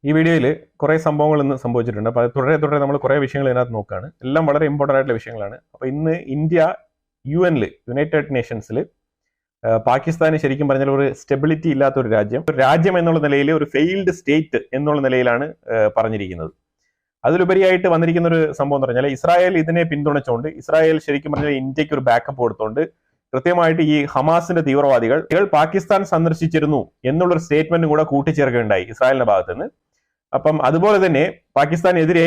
ഈ വീഡിയോയിൽ കുറേ സംഭവങ്ങൾ ഇന്ന് സംഭവിച്ചിട്ടുണ്ട്. അപ്പോൾ അത് തുടരെ നമ്മൾ കുറേ വിഷയങ്ങൾ ഇതിനകത്ത് നോക്കുകയാണ്. എല്ലാം വളരെ ഇമ്പോർട്ടൻ്റ് ആയിട്ടുള്ള വിഷയങ്ങളാണ്. അപ്പോൾ ഇന്ന് ഇന്ത്യ യുണൈറ്റഡ് നേഷൻസിൽ പാകിസ്ഥാന് ശരിക്കും പറഞ്ഞാൽ ഒരു സ്റ്റെബിലിറ്റി ഇല്ലാത്ത ഒരു രാജ്യം എന്നുള്ള നിലയിൽ ഒരു ഫെയിൽഡ് സ്റ്റേറ്റ് എന്നുള്ള നിലയിലാണ് പറഞ്ഞിരിക്കുന്നത്. അതിലുപരിയായിട്ട് വന്നിരിക്കുന്ന ഒരു സംഭവം എന്ന് പറഞ്ഞാൽ ഇസ്രായേൽ ഇതിനെ പിന്തുണച്ചുകൊണ്ട് ഇസ്രായേൽ ശരിക്കും പറഞ്ഞാൽ ഇന്ത്യക്ക് ഒരു ബാക്കപ്പ് കൊടുത്തുകൊണ്ട് കൃത്യമായിട്ട് ഈ ഹമാസിന്റെ തീവ്രവാദികൾ പാകിസ്ഥാൻ സന്ദർശിച്ചിരുന്നു എന്നുള്ളൊരു സ്റ്റേറ്റ്മെന്റും കൂടെ കൂട്ടിച്ചേർക്കുകയുണ്ടായി ഇസ്രായേലിന്റെ ഭാഗത്ത് നിന്ന്. അപ്പം അതുപോലെ തന്നെ പാകിസ്ഥാനെതിരെ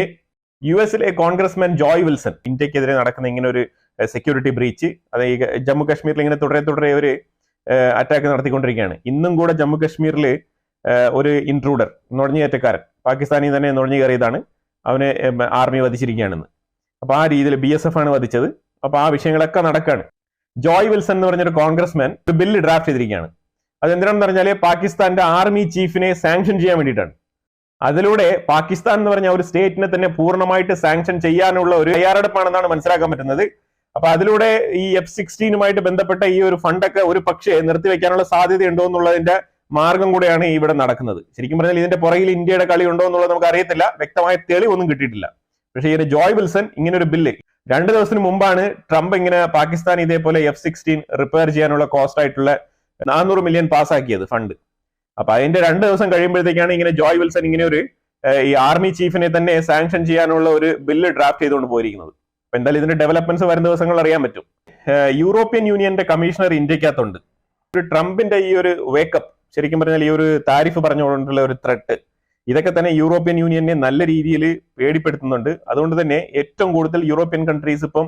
US-ലെ കോൺഗ്രസ്മാൻ ജോയ് വിൽസൺ ഇന്ത്യക്കെതിരെ നടക്കുന്ന ഇങ്ങനെ ഒരു സെക്യൂരിറ്റി ബ്രീച്ച്, അത് ഈ ജമ്മു കാശ്മീരിൽ ഇങ്ങനെ തുടരെ ഒരു അറ്റാക്ക് നടത്തിക്കൊണ്ടിരിക്കുകയാണ്. ഇന്നും കൂടെ ജമ്മു കാശ്മീരിൽ ഒരു ഇൻട്രൂഡർ, നുഴഞ്ഞുകയറ്റക്കാരൻ, പാകിസ്ഥാനിൽ തന്നെ നുഴഞ്ഞു കയറിയതാണ്, അവനെ ആർമി വധിച്ചിരിക്കുകയാണെന്ന്. അപ്പൊ ആ രീതിയിൽ BSF ആണ് വധിച്ചത്. അപ്പൊ ആ വിഷയങ്ങളൊക്കെ നടക്കുകയാണ്. ജോയ് വിൽസൺ എന്ന് പറഞ്ഞൊരു കോൺഗ്രസ്മാൻ ഒരു ബില്ല് ഡ്രാഫ്റ്റ് ചെയ്തിരിക്കുകയാണ്. അതെന്തിനാണെന്ന് പറഞ്ഞാൽ പാകിസ്ഥാന്റെ ആർമി ചീഫിനെ സാങ്ഷൻ ചെയ്യാൻ വേണ്ടിയിട്ടാണ്. അതിലൂടെ പാകിസ്ഥാൻ എന്ന് പറഞ്ഞ ഒരു സ്റ്റേറ്റിനെ തന്നെ പൂർണ്ണമായിട്ട് സാങ്ഷൻ ചെയ്യാനുള്ള ഒരു തയ്യാറെടുപ്പാണെന്നാണ് മനസ്സിലാക്കാൻ പറ്റുന്നത്. അപ്പൊ അതിലൂടെ ഈ F-16 ബന്ധപ്പെട്ട ഈ ഒരു ഫണ്ടൊക്കെ ഒരു പക്ഷേ നിർത്തിവെക്കാനുള്ള സാധ്യതയുണ്ടോ എന്നുള്ളതിന്റെ മാർഗം കൂടെയാണ് ഇവിടെ നടക്കുന്നത്. ശരിക്കും പറഞ്ഞാൽ ഇതിന്റെ പുറകിൽ ഇന്ത്യയുടെ കളി ഉണ്ടോ എന്നുള്ളത് നമുക്ക് അറിയത്തില്ല, വ്യക്തമായ തെളിവൊന്നും കിട്ടിയിട്ടില്ല. പക്ഷേ ഈ ജോയ് വിൽസൺ ഇങ്ങനെ ഒരു ബില്ല് 2 ദിവസത്തിന് മുമ്പാണ് ട്രംപ് ഇങ്ങനെ പാകിസ്ഥാൻ ഇതേപോലെ F-16 റിപ്പയർ ചെയ്യാനുള്ള കോസ്റ്റ് ആയിട്ടുള്ള 400 മില്യൺ പാസ്സാക്കിയത് ഫണ്ട്. അപ്പൊ അതിന്റെ 2 ദിവസം കഴിയുമ്പോഴത്തേക്കാണ് ഇങ്ങനെ ജോയ് വിൽസൺ ഇങ്ങനെ ഒരു ഈ ആർമി ചീഫിനെ തന്നെ സാങ്ഷൻ ചെയ്യാനുള്ള ഒരു ബില്ല് ഡ്രാഫ്റ്റ് ചെയ്തുകൊണ്ട് പോയിരിക്കുന്നത്. അപ്പൊ എന്തായാലും ഇതിന്റെ ഡെവലപ്മെന്റ്സ് വരുന്ന ദിവസങ്ങൾ അറിയാൻ പറ്റും. യൂറോപ്യൻ യൂണിയന്റെ കമ്മീഷണർ ഇന്ത്യക്കകത്തുണ്ട്. ഒരു ട്രംപിന്റെ ഈ ഒരു വേക്കപ്പ്, ശരിക്കും പറഞ്ഞാൽ ഈ ഒരു താരിഫ് പറഞ്ഞുകൊണ്ടുള്ള ഒരു ത്രെട്ട്, ഇതൊക്കെ തന്നെ യൂറോപ്യൻ യൂണിയനെ നല്ല രീതിയിൽ പേടിപ്പെടുത്തുന്നുണ്ട്. അതുകൊണ്ട് തന്നെ ഏറ്റവും കൂടുതൽ യൂറോപ്യൻ കൺട്രീസ് ഇപ്പം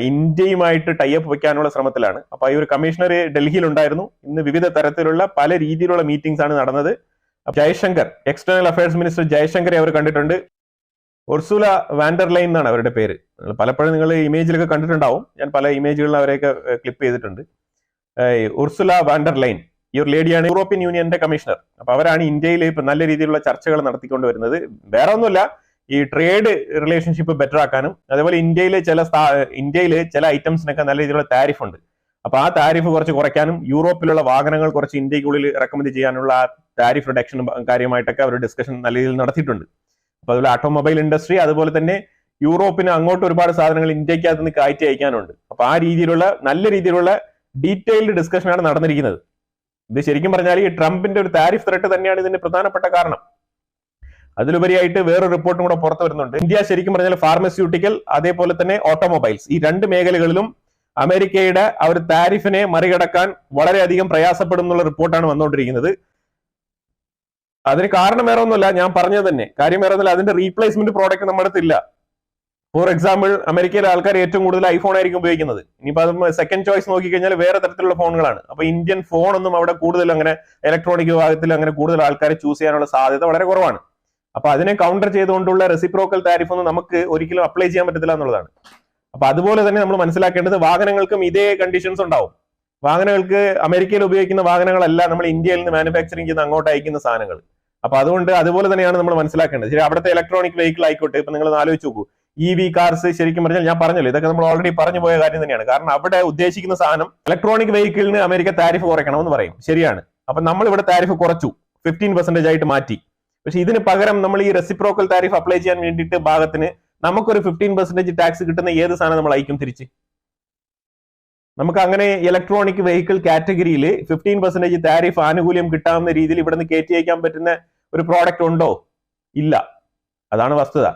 ഇന്ത്യയുമായിട്ട് ടൈപ്പ് വെക്കാനുള്ള ശ്രമത്തിലാണ്. അപ്പൊ ഈ ഒരു കമ്മീഷണർ ഡൽഹിയിൽ ഉണ്ടായിരുന്നു. ഇന്ന് വിവിധ തരത്തിലുള്ള പല രീതിയിലുള്ള മീറ്റിംഗ്സ് ആണ് നടന്നത്. ജയശങ്കർ, എക്സ്റ്റേണൽ അഫയേഴ്സ് മിനിസ്റ്റർ ജയശങ്കറെ അവർ കണ്ടിട്ടുണ്ട്. ഉർസുല വാൻഡർലൈൻ എന്നാണ് അവരുടെ പേര്. പലപ്പോഴും നിങ്ങൾ ഇമേജിലൊക്കെ കണ്ടിട്ടുണ്ടാവും. ഞാൻ പല ഇമേജുകളിൽ അവരെയൊക്കെ ക്ലിപ്പ് ചെയ്തിട്ടുണ്ട്. ഉർസുല വാൻഡർലൈൻ ഈ ഒരു ലേഡിയാണ് യൂറോപ്യൻ യൂണിയന്റെ കമ്മീഷണർ. അപ്പൊ അവരാണ് ഇന്ത്യയിൽ ഇപ്പൊ നല്ല രീതിയിലുള്ള ചർച്ചകൾ നടത്തിക്കൊണ്ട് വരുന്നത്. വേറെ ഒന്നുമില്ല, ഈ ട്രേഡ് റിലേഷൻഷിപ്പ് ബെറ്റർ ആക്കാനും, അതേപോലെ ഇന്ത്യയിലെ ചില ഐറ്റംസിനൊക്കെ നല്ല രീതിയിലുള്ള താരിഫ് ഉണ്ട്. അപ്പൊ ആ താരിഫ് കുറച്ച് കുറയ്ക്കാനും, യൂറോപ്പിലുള്ള വാഹനങ്ങൾ കുറച്ച് ഇന്ത്യക്കുള്ളിൽ റെക്കമെൻഡ് ചെയ്യാനുള്ള ആ താരിഫ് റിഡക്ഷൻ കാര്യമായിട്ടൊക്കെ അവർ ഡിസ്കഷൻ നല്ല രീതിയിൽ നടത്തിയിട്ടുണ്ട്. അപ്പൊ അതുപോലെ ഓട്ടോമൊബൈൽ ഇൻഡസ്ട്രി, അതുപോലെ തന്നെ യൂറോപ്പിന് അങ്ങോട്ട് ഒരുപാട് സാധനങ്ങൾ ഇന്ത്യക്കകത്ത് നിന്ന് കയറ്റി അയക്കാനുണ്ട്. അപ്പൊ ആ രീതിയിലുള്ള നല്ല രീതിയിലുള്ള ഡീറ്റെയിൽഡ് ഡിസ്കഷനാണ് നടന്നിരിക്കുന്നത്. ഇത് ശരിക്കും പറഞ്ഞാൽ ഈ ട്രംപിന്റെ ഒരു താരിഫ് ത്രെട്ട് തന്നെയാണ് ഇതിന്റെ പ്രധാനപ്പെട്ട കാരണം. അതിലുപരിയായിട്ട് വേറൊരു റിപ്പോർട്ടും കൂടെ പുറത്തു വരുന്നുണ്ട്. ഇന്ത്യ ശരിക്കും പറഞ്ഞാൽ ഫാർമസ്യൂട്ടിക്കൽ, അതേപോലെ തന്നെ ഓട്ടോമൊബൈൽസ്, ഈ 2 മേഖലകളിലും അമേരിക്കയുടെ ആ ഒരു താരിഫിനെ മറികടക്കാൻ വളരെയധികം പ്രയാസപ്പെടും എന്നുള്ള റിപ്പോർട്ടാണ് വന്നുകൊണ്ടിരിക്കുന്നത്. അതിന് കാരണം വേറെ ഒന്നുമില്ല, ഞാൻ പറഞ്ഞത് തന്നെ കാര്യം വേറെ ഒന്നുമില്ല, അതിന്റെ റീപ്ലേസ്മെന്റ് പ്രോഡക്റ്റ് നമ്മുടെ അടുത്തില്ല. ഫോർ എക്സാമ്പിൾ, അമേരിക്കയിലെ ആൾക്കാർ ഏറ്റവും കൂടുതൽ ഐഫോൺ ആയിരിക്കും ഉപയോഗിക്കുന്നത്. ഇനിയിപ്പോ അത് സെക്കൻഡ് ചോയ്സ് നോക്കിക്കഴിഞ്ഞാൽ വേറെ തരത്തിലുള്ള ഫോണുകളാണ്. അപ്പൊ ഇന്ത്യൻ ഫോൺ ഒന്നും അവിടെ കൂടുതൽ അങ്ങനെ ഇലക്ട്രോണിക് വിഭാഗത്തിൽ അങ്ങനെ കൂടുതൽ ആൾക്കാരെ ചൂസ് ചെയ്യാനുള്ള സാധ്യത വളരെ കുറവാണ്. അപ്പൊ അതിനെ കൗണ്ടർ ചെയ്തുകൊണ്ടുള്ള റെസിപ്രോക്കൽ താരിഫ് ഒന്നും നമുക്ക് ഒരിക്കലും അപ്ലൈ ചെയ്യാൻ പറ്റത്തില്ല എന്നുള്ളതാണ്. അപ്പൊ അതുപോലെ തന്നെ നമ്മൾ മനസ്സിലാക്കേണ്ടത് വാഹനങ്ങൾക്കും ഇതേ കണ്ടീഷൻസ് ഉണ്ടാവും. വാഹനങ്ങൾക്ക് അമേരിക്കയിൽ ഉപയോഗിക്കുന്ന വാഹനങ്ങളല്ല നമ്മൾ ഇന്ത്യയിൽ നിന്ന് മാനുഫാക്ചറിങ് ചെയ്ത് അങ്ങോട്ട് അയക്കുന്ന സാധനങ്ങൾ. അപ്പൊ അതുകൊണ്ട് അതുപോലെ തന്നെയാണ് നമ്മൾ മനസ്സിലാക്കേണ്ടത്. ശരി, അവിടുത്തെ ഇലക്ട്രോണിക് വെഹിക്കിൾ ആയിക്കോട്ടെ, ഇപ്പൊ നിങ്ങൾ ആലോചിച്ച് നോക്കൂ, EV കാർസ്, ശരിക്കും പറഞ്ഞാൽ ഞാൻ പറഞ്ഞല്ലോ, ഇതൊക്കെ നമ്മൾ ഓൾറെഡി പറഞ്ഞു പോയ കാര്യം തന്നെയാണ്. കാരണം അവിടെ ഉദ്ദേശിക്കുന്ന സാധനം ഇലക്ട്രോണിക് വെഹിക്കിളിന് അമേരിക്ക താരിഫ് കുറയ്ക്കണമെന്ന് പറയും, ശരിയാണ്. അപ്പൊ നമ്മൾ ഇവിടെ താരിഫ് കുറച്ചു, 15% ആയിട്ട് മാറ്റി. പക്ഷെ ഇതിന് പകരം നമ്മൾ ഈ റെസിപ്രോക്കൽ താരിഫ് അപ്ലൈ ചെയ്യാൻ വേണ്ടിയിട്ട് ഭാഗത്തിന് നമുക്കൊരു 15% ടാക്സ് കിട്ടുന്ന ഏത് സാധനം നമ്മൾ അയക്കും തിരിച്ച്? നമുക്ക് അങ്ങനെ ഇലക്ട്രോണിക് വെഹിക്കിൾ കാറ്റഗറിയിൽ 15% താരിഫ് ആനുകൂല്യം കിട്ടാവുന്ന രീതിയിൽ ഇവിടെ നിന്ന് കയറ്റി അയക്കാൻ പറ്റുന്ന ഒരു പ്രോഡക്റ്റ് ഉണ്ടോ? ഇല്ല. അതാണ് വസ്തുത.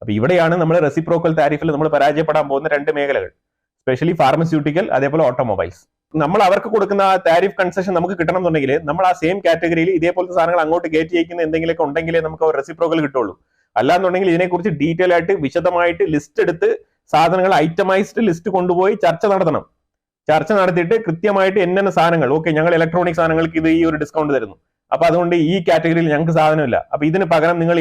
അപ്പൊ ഇവിടെയാണ് നമ്മൾ റെസിപ്രോക്കൽ താരിഫിൽ നമ്മൾ പരാജയപ്പെടാൻ പോകുന്ന 2 മേഖലകൾ, സ്പെഷ്യലി ഫാർമസ്യൂട്ടിക്കൽ, അതേപോലെ ഓട്ടോമൊബൈൽസ്. നമ്മൾ അവർക്ക് കൊടുക്കുന്ന ആ താരിഫ് കൺസെഷൻ നമുക്ക് കിട്ടണം എന്നുണ്ടെങ്കിൽ നമ്മൾ ആ സെയിം കാറ്റഗറിയിൽ ഇതേപോലത്തെ സാധനങ്ങൾ അങ്ങോട്ട് കയറ്റി അയക്കുന്ന എന്തെങ്കിലുമൊക്കെ ഉണ്ടെങ്കിലേ നമുക്ക് റെസിപ്രോക്കൽ കിട്ടുള്ളൂ. അല്ലാന്നുണ്ടെങ്കിൽ ഇതിനെക്കുറിച്ച് ഡീറ്റെയിൽ ആയിട്ട് വിശദമായിട്ട് ലിസ്റ്റ് എടുത്ത് സാധനങ്ങൾ ഐറ്റമൈസ്ഡ് ലിസ്റ്റ് കൊണ്ടുപോയി ചർച്ച നടത്തണം. ചർച്ച നടത്തിയിട്ട് കൃത്യമായിട്ട് എന്നെ സാധനങ്ങൾ, ഓക്കെ, ഞങ്ങൾ ഇലക്ട്രോണിക് സാധനങ്ങൾക്ക് ഇത് ഈ ഒരു ഡിസ്കൗണ്ട് തരുന്നു, അപ്പൊ അതുകൊണ്ട് ഈ കാറ്റഗറിയിൽ ഞങ്ങൾക്ക് സാധനമില്ല, അപ്പൊ ഇതിന് പകരം നിങ്ങൾ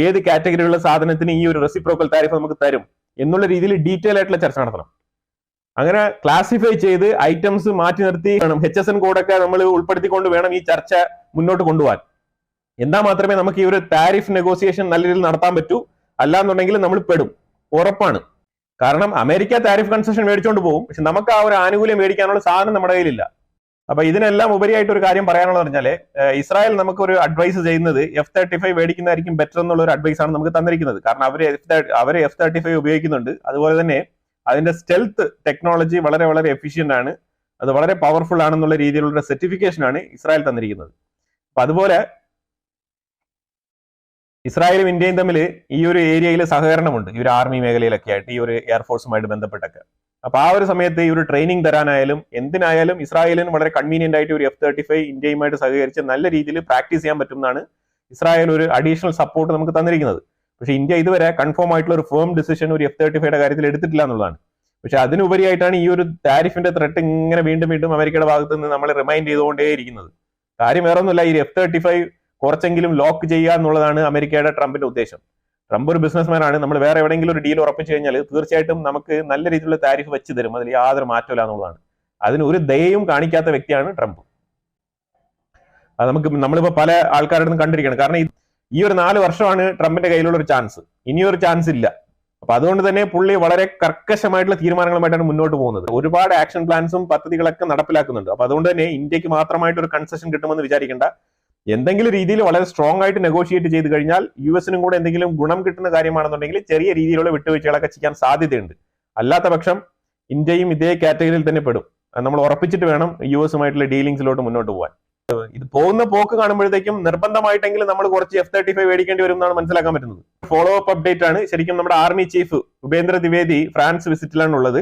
ഏത് കാറ്റഗറിയിലുള്ള സാധനത്തിന് ഈ ഒരു റെസിപ്രോക്കൽ താരിഫ് നമുക്ക് തരും എന്നുള്ള രീതിയിൽ ഡീറ്റെയിൽ ആയിട്ടുള്ള ചർച്ച നടത്തണം. അങ്ങനെ ക്ലാസിഫൈ ചെയ്ത് ഐറ്റംസ് മാറ്റി നിർത്തി വേണം, HSN കോഡൊക്കെ നമ്മൾ ഉൾപ്പെടുത്തിക്കൊണ്ട് വേണം ഈ ചർച്ച മുന്നോട്ട് കൊണ്ടുപോകാൻ. എന്നാൽ മാത്രമേ നമുക്ക് ഈ ഒരു താരിഫ് നെഗോസിയേഷൻ നല്ല രീതിയിൽ നടത്താൻ പറ്റൂ. അല്ലാന്നുണ്ടെങ്കിൽ നമ്മൾ പെടും, ഉറപ്പാണ്. കാരണം അമേരിക്ക താരിഫ് കൺസെഷൻ മേടിച്ചുകൊണ്ട് പോകും, പക്ഷെ നമുക്ക് ആ ഒരു ആനുകൂല്യം മേടിക്കാനുള്ള സാധനം നമ്മുടെ കയ്യിലില്ല. അപ്പൊ ഇതിനെല്ലാം ഉപരിയായിട്ട് ഒരു കാര്യം പറയാനുള്ളത് പറഞ്ഞാല് ഇസ്രായേൽ നമുക്ക് ഒരു അഡ്വൈസ് ചെയ്യുന്നത് F-35 മേടിക്കുന്നതായിരിക്കും ബെറ്റർ എന്നുള്ള ഒരു അഡ്വൈസ് ആണ് നമുക്ക് തന്നിരിക്കുന്നത്. കാരണം അവര് F-35 ഉപയോഗിക്കുന്നുണ്ട്. അതുപോലെ തന്നെ അതിന്റെ സ്റ്റെൽത്ത് ടെക്നോളജി വളരെ വളരെ എഫിഷ്യന്റ് ആണ്, അത് വളരെ പവർഫുൾ ആണെന്നുള്ള രീതിയിലുള്ള സർട്ടിഫിക്കേഷൻ ആണ് ഇസ്രായേൽ തന്നിരിക്കുന്നത്. അപ്പൊ അതുപോലെ ഇസ്രായേലും ഇന്ത്യയും തമ്മിൽ ഈ ഒരു ഏരിയയിൽ സഹകരണമുണ്ട്, ഈ ഒരു ആർമി മേഖലയിലൊക്കെ ആയിട്ട്, ഈ ഒരു എയർഫോഴ്സുമായിട്ട് ബന്ധപ്പെട്ടൊക്കെ. അപ്പൊ ആ ഒരു സമയത്ത് ഈ ഒരു ട്രെയിനിങ് തരാനായാലും എന്തിനായാലും ഇസ്രായേലിന് വളരെ കൺവീനിയന്റ് ആയിട്ട് ഒരു F-35 ഇന്ത്യയുമായിട്ട് സഹകരിച്ച് നല്ല രീതിയിൽ പ്രാക്ടീസ് ചെയ്യാൻ പറ്റും എന്നാണ് ഇസ്രായേൽ ഒരു അഡീഷണൽ സപ്പോർട്ട് നമുക്ക് തന്നിരിക്കുന്നത്. പക്ഷേ ഇന്ത്യ ഇതുവരെ കൺഫേം ആയിട്ടുള്ള ഒരു ഫേം ഡിസിഷൻ ഒരു F-35 കാര്യത്തിൽ എടുത്തിട്ടില്ല എന്നുള്ളതാണ്. പക്ഷെ അതിനുപരിയായിട്ടാണ് ഈ ഒരു താരിഫിന്റെ ത്രെട്ട് ഇങ്ങനെ വീണ്ടും വീണ്ടും അമേരിക്കയുടെ ഭാഗത്ത് നിന്ന് നമ്മളെ റിമൈൻഡ് ചെയ്തുകൊണ്ടേയിരിക്കുന്നത്. കാര്യം വേറെ ഒന്നുമില്ല, ഈ F-35 കുറച്ചെങ്കിലും ലോക്ക് ചെയ്യുക എന്നുള്ളതാണ് അമേരിക്കയുടെ ട്രംപിന്റെ ഉദ്ദേശം. ട്രംപ് ഒരു ബിസിനസ്മാൻ ആണ്. നമ്മൾ വേറെ എവിടെയെങ്കിലും ഒരു ഡീൽ ഉറപ്പിച്ചു കഴിഞ്ഞാൽ തീർച്ചയായിട്ടും നമുക്ക് നല്ല രീതിയിലുള്ള താരിഫ് വെച്ച് തരും, അതിൽ യാതൊരു മാറ്റമില്ല എന്നുള്ളതാണ്. അതിന് ഒരു ദയയും കാണിക്കാത്ത വ്യക്തിയാണ് ട്രംപ്. അത് നമ്മളിപ്പോ പല ആൾക്കാരുടെ നിന്ന് കണ്ടിരിക്കണം. കാരണം ഈ ഒരു 4 വർഷമാണ് ട്രംപിന്റെ കയ്യിലുള്ള ഒരു ചാൻസ്, ഇനിയൊരു ചാൻസ് ഇല്ല. അപ്പൊ അതുകൊണ്ട് തന്നെ പുള്ളി വളരെ കർക്കശമായിട്ടുള്ള തീരുമാനങ്ങളുമായിട്ടാണ് മുന്നോട്ട് പോകുന്നത്. ഒരുപാട് ആക്ഷൻ പ്ലാൻസും പദ്ധതികളൊക്കെ നടപ്പിലാക്കുന്നുണ്ട്. അപ്പൊ അതുകൊണ്ട് തന്നെ ഇന്ത്യക്ക് മാത്രമായിട്ട് ഒരു കൺസെഷൻ കിട്ടുമെന്ന് വിചാരിക്കേണ്ട. എന്തെങ്കിലും രീതിയിൽ വളരെ സ്ട്രോങ് ആയിട്ട് നെഗോഷിയേറ്റ് ചെയ്ത് കഴിഞ്ഞാൽ യുഎസിനും കൂടെ എന്തെങ്കിലും ഗുണം കിട്ടുന്ന കാര്യമാണെന്നുണ്ടെങ്കിൽ ചെറിയ രീതിയിലുള്ള വിട്ടുവീഴ്ചകളൊക്കെ ചെയ്യാൻ സാധ്യതയുണ്ട്. അല്ലാത്ത പക്ഷം ഇന്ത്യയും ഇതേ കാറ്റഗറിയിൽ തന്നെ പെടും. നമ്മൾ ഉറപ്പിച്ചിട്ട് വേണം യുഎസുമായിട്ടുള്ള ഡീലിംഗ്സിലോട്ട് മുന്നോട്ട് പോകാൻ. ഇത് പോകുന്ന പോക്ക് കാണുമ്പോഴത്തേക്കും നിർബന്ധമായിട്ടെങ്കിലും നമ്മൾ കുറച്ച് F-35 മേടിക്കേണ്ടി വരും എന്നാണ് മനസ്സിലാക്കാൻ പറ്റുന്നത്. ഫോളോ അപ്പ് അപ്ഡേറ്റ് ആണ്. ശരിക്കും നമ്മുടെ army chief Upendra Dwivedi France വിസിറ്റിലാണ് ഉള്ളത്.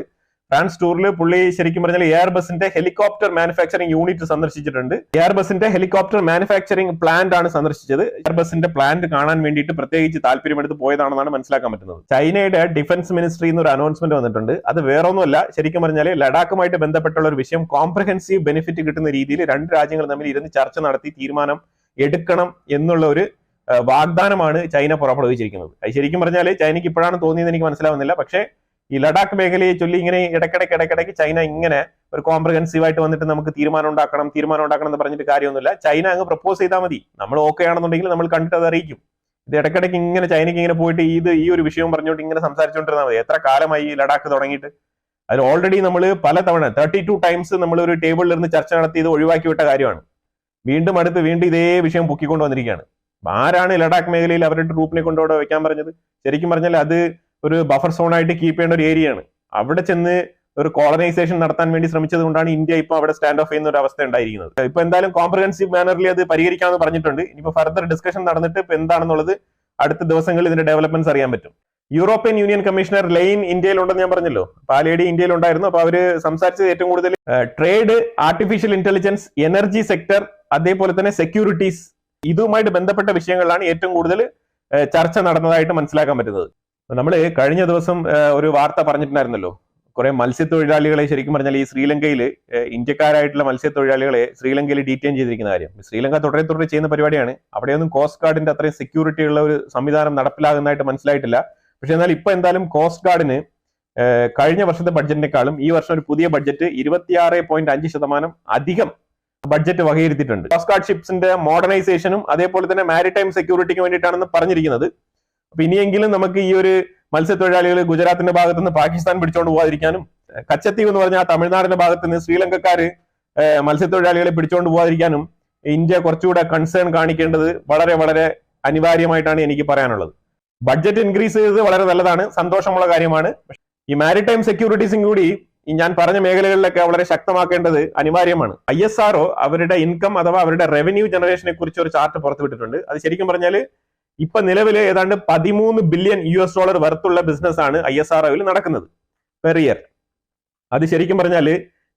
ഫ്രാൻസ് ടൂറിൽ പുള്ളി ശരിക്കും പറഞ്ഞാൽ എയർബസിന്റെ ഹെലികോപ്റ്റർ മാനുഫാക്ചറിംഗ് യൂണിറ്റ് സന്ദർശിച്ചിട്ടുണ്ട്. എയർബസിന്റെ ഹെലികോപ്റ്റർ മാനുഫാക്ചറിംഗ് പ്ലാന്റ് ആണ് സന്ദർശിച്ചത്. എയർബസിന്റെ പ്ലാന്റ് കാണാൻ വേണ്ടിയിട്ട് പ്രത്യേകിച്ച് താല്പര്യമെടുത്ത് പോയതാണെന്നാണ് മനസ്സിലാക്കാൻ പറ്റുന്നത്. ചൈനയുടെ ഡിഫൻസ് മിനിസ്ട്രി എന്നൊരു അനൗൺസ്മെന്റ് വന്നിട്ടുണ്ട്. അത് വേറൊന്നുമല്ല, ശരിക്കും പറഞ്ഞാൽ ലഡാക്കുമായിട്ട് ബന്ധപ്പെട്ടുള്ള ഒരു വിഷയം കോംപ്രഹെൻസീവ് ബെനിഫിറ്റ് കിട്ടുന്ന രീതിയിൽ രണ്ട് രാജ്യങ്ങൾ തമ്മിൽ ഇരുന്ന് ചർച്ച നടത്തി തീരുമാനം എടുക്കണം എന്നുള്ള ഒരു വാഗ്ദാനമാണ് ചൈന പുറപ്പെടുവിച്ചിരിക്കുന്നത്. അത് ശരിക്കും പറഞ്ഞാൽ ചൈനയ്ക്ക് ഇപ്പോഴാണ് തോന്നിയത് എനിക്ക് മനസ്സിലാവുന്നില്ല. പക്ഷേ ഈ ലഡാക്ക് മേഖലയെ ചൊല്ലി ഇങ്ങനെ ഇടയ്ക്കിടയ്ക്ക് ചൈന ഇങ്ങനെ ഒരു കോംപ്രഹെൻസീവ് ആയിട്ട് വന്നിട്ട് നമുക്ക് തീരുമാനം ഉണ്ടാക്കണം എന്ന് പറഞ്ഞിട്ട് കാര്യമൊന്നുമില്ല. ചൈന അങ്ങ് പ്രപ്പോസ് ചെയ്താൽ മതി. നമ്മൾ ഓക്കെ ആണെന്നുണ്ടെങ്കിൽ നമ്മൾ കണ്ടിട്ട് അത് അറിയിക്കും. ഇത് ഇടയ്ക്കിടയ്ക്ക് ഇങ്ങനെ ചൈനയ്ക്ക് ഇങ്ങനെ പോയിട്ട് ഈ ഒരു വിഷയം പറഞ്ഞുകൊണ്ട് ഇങ്ങനെ സംസാരിച്ചുകൊണ്ടിരുന്നാൽ മതി. എത്ര കാലമായി ഈ ലഡാക്ക് തുടങ്ങിയിട്ട്? അതിൽ ഓൾറെഡി നമ്മൾ പലതവണ 32 ടൈംസ് നമ്മൾ ഒരു ടേബിളിൽ ഇരുന്ന് ചർച്ച നടത്തി ഇത് ഒഴിവാക്കി വിട്ട കാര്യമാണ്. വീണ്ടും ഇതേ വിഷയം പൊക്കിക്കൊണ്ട് വന്നിരിക്കുകയാണ്. ആരാണ് ലഡാക്ക് മേഖലയിൽ അവരുടെ ട്രൂപ്പിനെ കൊണ്ടവിടെ വെക്കാൻ പറഞ്ഞത്? ശരിക്കും പറഞ്ഞാൽ അത് ഒരു ബഫർ സോൺ ആയിട്ട് കീപ്പ് ചെയ്യേണ്ട ഒരു ഏരിയയാണ്. അവിടെ ചെന്ന് ഒരു കോളനൈസേഷൻ നടത്താൻ വേണ്ടി ശ്രമിച്ചത് കൊണ്ടാണ് ഇന്ത്യ ഇപ്പൊ അവിടെ സ്റ്റാൻഡ് ഓഫ് ചെയ്യുന്ന ഒരു അവസ്ഥ ഉണ്ടായിരിക്കുന്നത്. ഇപ്പൊ എന്തായാലും കോംപ്രഹെൻസീവ് മാനറിൽ അത് പരിഹരിക്കാമെന്ന് പറഞ്ഞിട്ടുണ്ട്. ഇനിയിപ്പോ ഫർദർ ഡിസ്കഷൻ നടന്നിട്ട് ഇപ്പൊ എന്താണെന്നുള്ളത് അടുത്ത ദിവസങ്ങളിൽ ഇതിന്റെ ഡെവലപ്മെന്റ്സ് അറിയാൻ പറ്റും. യൂറോപ്യൻ യൂണിയൻ കമ്മീഷണർ ലെയിൻ ഇന്ത്യയിലുണ്ടെന്ന് ഞാൻ പറഞ്ഞല്ലോ. പാലേഡി ഇന്ത്യയിലുണ്ടായിരുന്നു. അപ്പൊ അവര് സംസാരിച്ചത് ഏറ്റവും കൂടുതൽ trade, artificial intelligence, energy sector, അതേപോലെ തന്നെ സെക്യൂരിറ്റീസ്, ഇതുമായിട്ട് ബന്ധപ്പെട്ട വിഷയങ്ങളിലാണ് ഏറ്റവും കൂടുതൽ ചർച്ച നടന്നതായിട്ട് മനസ്സിലാക്കാൻ പറ്റുന്നത്. നമ്മൾ കഴിഞ്ഞ ദിവസം ഒരു വാർത്ത പറഞ്ഞിട്ടുണ്ടായിരുന്നല്ലോ, കുറെ മത്സ്യത്തൊഴിലാളികളെ ശരിക്കും പറഞ്ഞാൽ ഈ ശ്രീലങ്കയിൽ ഇന്ത്യക്കാരായിട്ടുള്ള മത്സ്യത്തൊഴിലാളികളെ ശ്രീലങ്കയിൽ ഡീറ്റെയിൻ ചെയ്തിരിക്കുന്ന കാര്യം. ശ്രീലങ്ക തുടരെ ചെയ്യുന്ന പരിപാടിയാണ്. അവിടെയൊന്നും കോസ്റ്റ് ഗാർഡിന്റെ അത്രയും സെക്യൂരിറ്റി ഉള്ള ഒരു സംവിധാനം നടപ്പിലാകുന്നതായിട്ട് മനസ്സിലായിട്ടില്ല. പക്ഷെ എന്നാൽ ഇപ്പൊ എന്തായാലും കോസ്റ്റ് ഗാർഡിന് കഴിഞ്ഞ വർഷത്തെ ബഡ്ജറ്റിനേക്കാളും ഈ വർഷം ഒരു പുതിയ ബഡ്ജറ്റ് 26.5% അധികം ബഡ്ജറ്റ് വകയിരുത്തിയിട്ടുണ്ട്. കോസ്റ്റ് ഗാർഡ് ഷിപ്സിന്റെ മോഡേണൈസേഷനും അതേപോലെ തന്നെ മാരിടൈം സെക്യൂരിറ്റിക്ക് വേണ്ടിയിട്ടാണെന്ന് പറഞ്ഞിരിക്കുന്നത്. അപ്പൊ ഇനിയെങ്കിലും നമുക്ക് ഈ ഒരു മത്സ്യത്തൊഴിലാളികൾ ഗുജറാത്തിന്റെ ഭാഗത്ത് നിന്ന് പാകിസ്ഥാൻ പിടിച്ചോണ്ട് പോകാതിരിക്കാനും, കച്ചത്തീവ് എന്ന് പറഞ്ഞാൽ തമിഴ്നാടിന്റെ ഭാഗത്ത് നിന്ന് ശ്രീലങ്കക്കാര് മത്സ്യത്തൊഴിലാളികളെ പിടിച്ചോണ്ട് പോകാതിരിക്കാനും ഇന്ത്യ കുറച്ചുകൂടെ കൺസേൺ കാണിക്കേണ്ടത് വളരെ വളരെ അനിവാര്യമായിട്ടാണ് എനിക്ക് പറയാനുള്ളത്. ബഡ്ജറ്റ് ഇൻക്രീസ് ചെയ്തത് വളരെ നല്ലതാണ്, സന്തോഷമുള്ള കാര്യമാണ്. ഈ മാരിടൈം സെക്യൂരിറ്റീസും കൂടി ഈ ഞാൻ പറഞ്ഞ മേഖലകളിലൊക്കെ വളരെ ശക്തമാക്കേണ്ടത് അനിവാര്യമാണ്. ISRO അവരുടെ ഇൻകം അഥവാ അവരുടെ റവന്യൂ ജനറേഷനെ കുറിച്ച് ഒരു ചാർട്ട് പുറത്തുവിട്ടിട്ടുണ്ട്. അത് ശരിക്കും പറഞ്ഞാൽ ഇപ്പൊ നിലവിൽ ഏതാണ്ട് $13 ബില്യൺ വർത്തുള്ള ബിസിനസ് ആണ് ISROയിൽ നടക്കുന്നത് പെർ ഇയർ. അത് ശരിക്കും പറഞ്ഞാൽ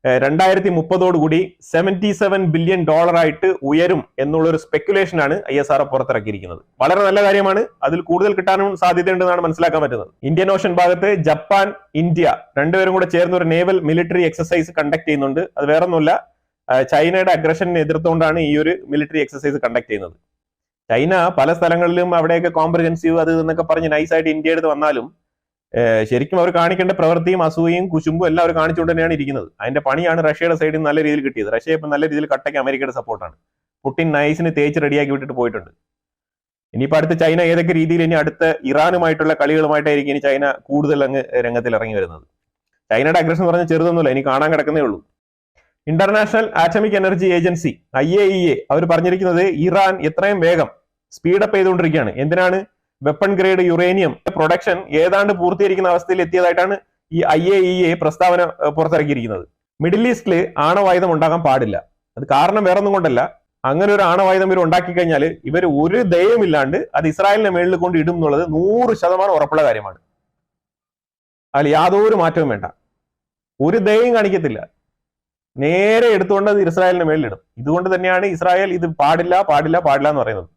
2030 $77 ബില്യൺ ആയിട്ട് ഉയരും എന്നുള്ള ഒരു സ്പെക്കുലേഷൻ ആണ് ISRO പുറത്തിറക്കിയിരിക്കുന്നത്. വളരെ നല്ല കാര്യമാണ്. അതിൽ കൂടുതൽ കിട്ടാനും സാധ്യതയുണ്ടെന്നാണ് മനസ്സിലാക്കാൻ പറ്റുന്നത്. ഇന്ത്യൻ ഓഷൻ ഭാഗത്ത് ജപ്പാൻ, ഇന്ത്യ രണ്ടുപേരും കൂടെ ചേർന്ന് ഒരു നേവൽ മിലിറ്ററി എക്സസൈസ് കണ്ടക്ട് ചെയ്യുന്നുണ്ട്. അത് വേറൊന്നുമില്ല, ചൈനയുടെ അഗ്രഷനെ എതിർത്തുകൊണ്ടാണ് ഈ ഒരു മിലിറ്ററി എക്സസൈസ് കണ്ടക്ട് ചെയ്യുന്നത്. ചൈന പല സ്ഥലങ്ങളിലും അവിടെയൊക്കെ കോംപ്രഹെൻസീവ് അത് എന്നൊക്കെ പറഞ്ഞ് നൈസായിട്ട് ഇന്ത്യ എടുത്ത് വന്നാലും ശരിക്കും അവർ കാണിക്കേണ്ട പ്രവൃത്തിയും അസൂയയും കുശുമ്പും എല്ലാം അവർ കാണിച്ചുകൊണ്ട് തന്നെയാണ് ഇരിക്കുന്നത്. അതിന്റെ പണിയാണ് റഷ്യയുടെ സൈഡിൽ നിന്ന് നല്ല രീതിയിൽ കിട്ടിയത്. റഷ്യ ഇപ്പം നല്ല രീതിയിൽ കട്ടയ്ക്ക് അമേരിക്കയുടെ സപ്പോർട്ടാണ്. പുടിൻ നൈസിന് തേച്ച് റെഡിയാക്കി വിട്ടിട്ട് പോയിട്ടുണ്ട്. ഇനിയിപ്പോൾ അടുത്ത ചൈന ഏതൊക്കെ രീതിയിൽ ഇനി അടുത്ത ഇറാനുമായിട്ടുള്ള കളികളുമായിട്ടായിരിക്കും ഇനി ചൈന കൂടുതൽ അങ്ങ് രംഗത്തിൽ ഇറങ്ങി വരുന്നത്. ചൈനയുടെ അഗ്രഷൻ പറഞ്ഞാൽ ചെറുതൊന്നുമില്ല, ഇനി കാണാൻ കിടക്കുന്നേ ഉള്ളൂ. International atomic energy agency IAEA അവർ പറഞ്ഞിരിക്കുന്നത് ഇറാൻ എത്രയും വേഗം സ്പീഡപ്പ് ചെയ്തുകൊണ്ടിരിക്കുകയാണ്. എന്തിനാണ്? വെപ്പൺ ഗ്രേഡ് യുറേനിയം പ്രൊഡക്ഷൻ ഏതാണ്ട് പൂർത്തീകരിക്കുന്ന അവസ്ഥയിൽ എത്തിയതായിട്ടാണ് ഈ IAEA പ്രസ്താവന പുറത്തിറക്കിയിരിക്കുന്നത്. മിഡിൽ ഈസ്റ്റില് ആണവായുധം ഉണ്ടാകാൻ പാടില്ല. അത് കാരണം വേറൊന്നും കൊണ്ടല്ല, അങ്ങനെ ഒരു ആണവായുധം ഇവർ ഉണ്ടാക്കി കഴിഞ്ഞാൽ ഇവർ ഒരു ദയമില്ലാണ്ട് അത് ഇസ്രായേലിന്റെ മേളിൽ കൊണ്ട് ഇടും എന്നുള്ളത് 100% ഉറപ്പുള്ള കാര്യമാണ്. അതിൽ യാതൊരു മാറ്റവും വേണ്ട. ഒരു ദയയും കാണിക്കത്തില്ല, നേരെ എടുത്തുകൊണ്ട് അത് ഇസ്രായേലിന്റെ മേളിലിടും. ഇതുകൊണ്ട് തന്നെയാണ് ഇസ്രായേൽ ഇത് പാടില്ല പാടില്ല പാടില്ല എന്ന് പറയുന്നത്.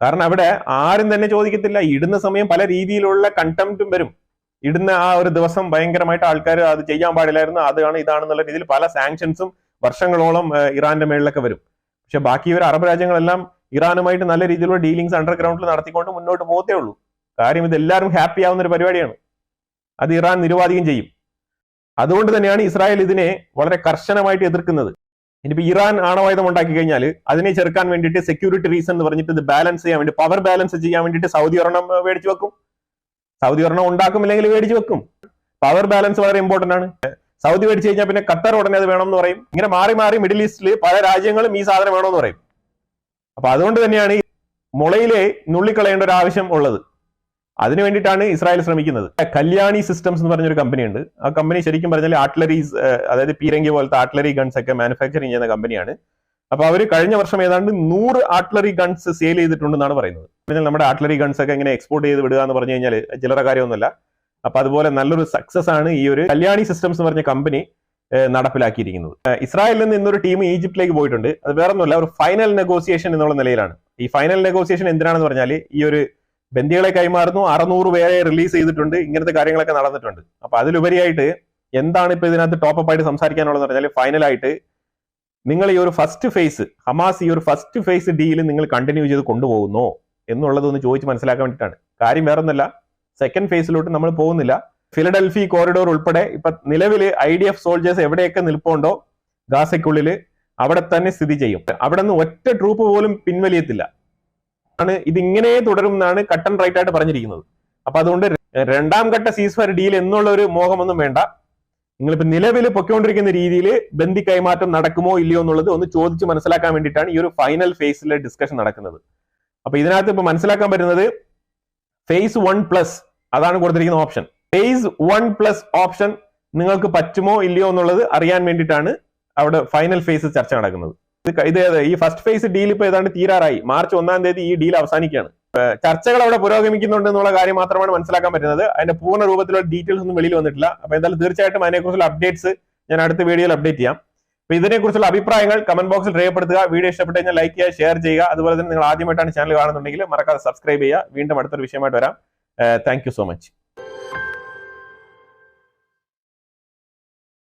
കാരണം അവിടെ ആരും തന്നെ ചോദിക്കത്തില്ല. ഇടുന്ന സമയം പല രീതിയിലുള്ള കണ്ടംപ്റ്റും വരും. ഇടുന്ന ആ ഒരു ദിവസം ഭയങ്കരമായിട്ട് ആൾക്കാർ അത് ചെയ്യാൻ പാടില്ലായിരുന്നു, അതാണ് ഇതാണെന്നുള്ള രീതിയിൽ പല സാങ്ഷൻസും വർഷങ്ങളോളം ഇറാന്റെ മേളിലൊക്കെ വരും. പക്ഷെ ബാക്കി ഇവർ അറബ് രാജ്യങ്ങളെല്ലാം ഇറാനുമായിട്ട് നല്ല രീതിയിലുള്ള ഡീലിങ്സ് അണ്ടർഗ്രൗണ്ടിൽ നടത്തിക്കൊണ്ട് മുന്നോട്ട് പോകത്തേ ഉള്ളൂ. കാര്യം ഇത് എല്ലാവരും ഹാപ്പി ആവുന്ന ഒരു പരിപാടിയാണ്. അത് ഇറാൻ നിരുപാധികം ചെയ്യും. അതുകൊണ്ട് തന്നെയാണ് ഇസ്രായേൽ ഇതിനെ വളരെ കർശനമായിട്ട് എതിർക്കുന്നത്. ഇനിയിപ്പോ ഇറാൻ ആണവായുധം ഉണ്ടാക്കി കഴിഞ്ഞാൽ അതിനെ ചെറുക്കാൻ വേണ്ടിയിട്ട് സെക്യൂരിറ്റി റീസൺ എന്ന് പറഞ്ഞിട്ട് ഇത് ബാലൻസ് ചെയ്യാൻ വേണ്ടി, പവർ ബാലൻസ് ചെയ്യാൻ വേണ്ടിയിട്ട് സൗദി ഒരെണ്ണം മേടിച്ചു വെക്കും. സൗദി ഒരെണ്ണം ഉണ്ടാക്കും, ഇല്ലെങ്കിൽ മേടിച്ചു വെക്കും. പവർ ബാലൻസ് വളരെ ഇമ്പോർട്ടന്റ് ആണ്. സൗദി മേടിച്ചു കഴിഞ്ഞാൽ പിന്നെ ഖത്തർ ഉടനെ അത് വേണമെന്ന് പറയും. ഇങ്ങനെ മാറി മാറി മിഡിൽ ഈസ്റ്റിൽ പല രാജ്യങ്ങളും ഈ സാധനം വേണമെന്ന് പറയും. അപ്പൊ അതുകൊണ്ട് തന്നെയാണ് ഈ മുളയിലെ നുള്ളിക്കളയേണ്ട ഒരു ആവശ്യം ഉള്ളത്. അതിനു വേണ്ടിയിട്ടാണ് ഇസ്രായേൽ ശ്രമിക്കുന്നത്. കല്യാണി സിസ്റ്റംസ് എന്ന് പറഞ്ഞൊരു കമ്പനി ഉണ്ട്. ആ കമ്പനി ശരിക്കും പറഞ്ഞാൽ ആർട്ടിലറീസ്, അതായത് പീരങ്കി പോലത്തെ ആർട്ടിലറി ഗൺസ് ഒക്കെ മാനുഫാക്ചറിങ് ചെയ്യുന്ന കമ്പനിയാണ്. അപ്പൊ അവർ കഴിഞ്ഞ വർഷം ഏതാണ്ട് 100 ആർട്ടിലറി ഗൺസ് സെയിൽ ചെയ്തിട്ടുണ്ടെന്നാണ് പറയുന്നത്. പിന്നെ നമ്മുടെ ആർട്ടിലറി ഗൺസ് ഒക്കെ ഇങ്ങനെ എക്സ്പോർട്ട് ചെയ്ത് വിടുക എന്ന് പറഞ്ഞു കഴിഞ്ഞാൽ ചില്ലറ കാര്യമൊന്നുമല്ല. അപ്പൊ അതുപോലെ നല്ലൊരു സക്സസ് ആണ് ഈ ഒരു കല്യാണി സിസ്റ്റംസ് എന്ന് പറഞ്ഞ കമ്പനി നടപ്പിലാക്കിയിരിക്കുന്നത്. ഇസ്രായേലിൽ നിന്ന് ഇന്നൊരു ടീം ഈജിപ്തിലേക്ക് പോയിട്ടുണ്ട്. അത് വേറൊന്നുമല്ല, ഒരു ഫൈനൽ നെഗോസിയേഷൻ എന്നുള്ള നിലയിലാണ്. ഈ ഫൈനൽ നെഗോസിയേഷൻ എന്തിനാണെന്ന് പറഞ്ഞാൽ ഈ ഒരു ബന്ദികളെ കൈമാറുന്നു, 600 പേരെ റിലീസ് ചെയ്തിട്ടുണ്ട്, ഇങ്ങനത്തെ കാര്യങ്ങളൊക്കെ നടന്നിട്ടുണ്ട്. അപ്പൊ അതിലുപരിയായിട്ട് എന്താണ് ഇപ്പൊ ഇതിനകത്ത് ടോപ്പ് ആയിട്ട് സംസാരിക്കാനുള്ളതെന്ന് പറഞ്ഞാൽ ഫൈനലായിട്ട് നിങ്ങൾ ഈ ഒരു ഫസ്റ്റ് ഫേസ്, ഹമാസ് ഈ ഒരു ഫസ്റ്റ് ഫേസ് ഡീല് നിങ്ങൾ കണ്ടിന്യൂ ചെയ്ത് കൊണ്ടുപോകുന്നോ എന്നുള്ളതൊന്ന് ചോദിച്ച് മനസ്സിലാക്കാൻ വേണ്ടിയിട്ടാണ്. കാര്യം വേറൊന്നുമല്ല, സെക്കൻഡ് ഫേസിലോട്ട് നമ്മൾ പോകുന്നില്ല. ഫിലഡൽഫി കോറിഡോർ ഉൾപ്പെടെ ഇപ്പൊ നിലവിൽ IDF സോൾജേഴ്സ് എവിടെയൊക്കെ നിൽപ്പുണ്ടോ ഗാസയ്ക്കുള്ളിൽ അവിടെ തന്നെ സ്ഥിതി ചെയ്യും. അവിടെ നിന്ന് ഒറ്റ ട്രൂപ്പ് പോലും പിൻവലിയത്തില്ല. ആണ് ഇതിങ്ങനെ തുടരും എന്നാണ് കട്ട് ആൻഡ് റൈറ്റ് ആയിട്ട് പറഞ്ഞിരിക്കുന്നത്. അപ്പൊ അതുകൊണ്ട് രണ്ടാം ഘട്ട സീസ്ഫയർ ഡീൽ എന്നുള്ള ഒരു മോഹമൊന്നും വേണ്ട. നിങ്ങളിപ്പോ നിലവിൽ പൊയ്ക്കൊണ്ടിരിക്കുന്ന രീതിയിൽ ബന്ദി കൈമാറ്റം നടക്കുമോ ഇല്ലയോ എന്നുള്ളത് ഒന്ന് ചോദിച്ച് മനസ്സിലാക്കാൻ വേണ്ടിയിട്ടാണ് ഈ ഒരു ഫൈനൽ ഫേസിലെ ഡിസ്കഷൻ നടക്കുന്നത്. അപ്പൊ ഇതിനകത്ത് ഇപ്പൊ മനസ്സിലാക്കാൻ പറ്റുന്നത് ഫേസ് 1+, അതാണ് കൊടുത്തിരിക്കുന്ന ഓപ്ഷൻ. ഫേസ് 1+ ഓപ്ഷൻ നിങ്ങൾക്ക് പറ്റുമോ ഇല്ലയോ എന്നുള്ളത് അറിയാൻ വേണ്ടിയിട്ടാണ് അവിടെ ഫൈനൽ ഫേസ് ചർച്ച നടക്കുന്നത്. ഇത് ഈ ഫസ്റ്റ് ഫേസ് ഡീൽ ഇപ്പൊ ഏതാണ്ട് തീരാറായി. മാർച്ച് 1-ാം തീയതി ഈ ഡീൽ അവസാനിക്കുകയാണ്. ചർച്ചകൾ അവിടെ പുരോഗമിക്കുന്നുണ്ട് എന്നുള്ള കാര്യം മാത്രമാണ് മനസ്സിലാക്കാൻ പറ്റുന്നത്. അതിന്റെ പൂർണ്ണ രൂപത്തിലുള്ള ഡീറ്റെയിൽസ് ഒന്നും വെളിയിൽ വന്നിട്ടില്ല. അപ്പൊ എന്തായാലും തീർച്ചയായിട്ടും അതിനെക്കുറിച്ചുള്ള അപ്ഡേറ്റ്സ് ഞാൻ അടുത്ത വീഡിയോയിൽ അപ്ഡേറ്റ് ചെയ്യാം. അപ്പൊ ഇതിനെക്കുറിച്ചുള്ള അഭിപ്രായങ്ങൾ കമന്റ് ബോക്സിൽ രേഖപ്പെടുത്തുക. വീഡിയോ ഇഷ്ടപ്പെട്ട് കഴിഞ്ഞാൽ ലൈക്ക് ചെയ്യുക, ഷെയർ ചെയ്യുക. അതുപോലെ തന്നെ നിങ്ങൾ ആദ്യമായിട്ടാണ് ചാനൽ കാണുന്നുണ്ടെങ്കിൽ മറക്കാതെ സബ്സ്ക്രൈബ് ചെയ്യുക. വീണ്ടും അടുത്തൊരു വിഷയമായിട്ട് വരാം. Thank you so much.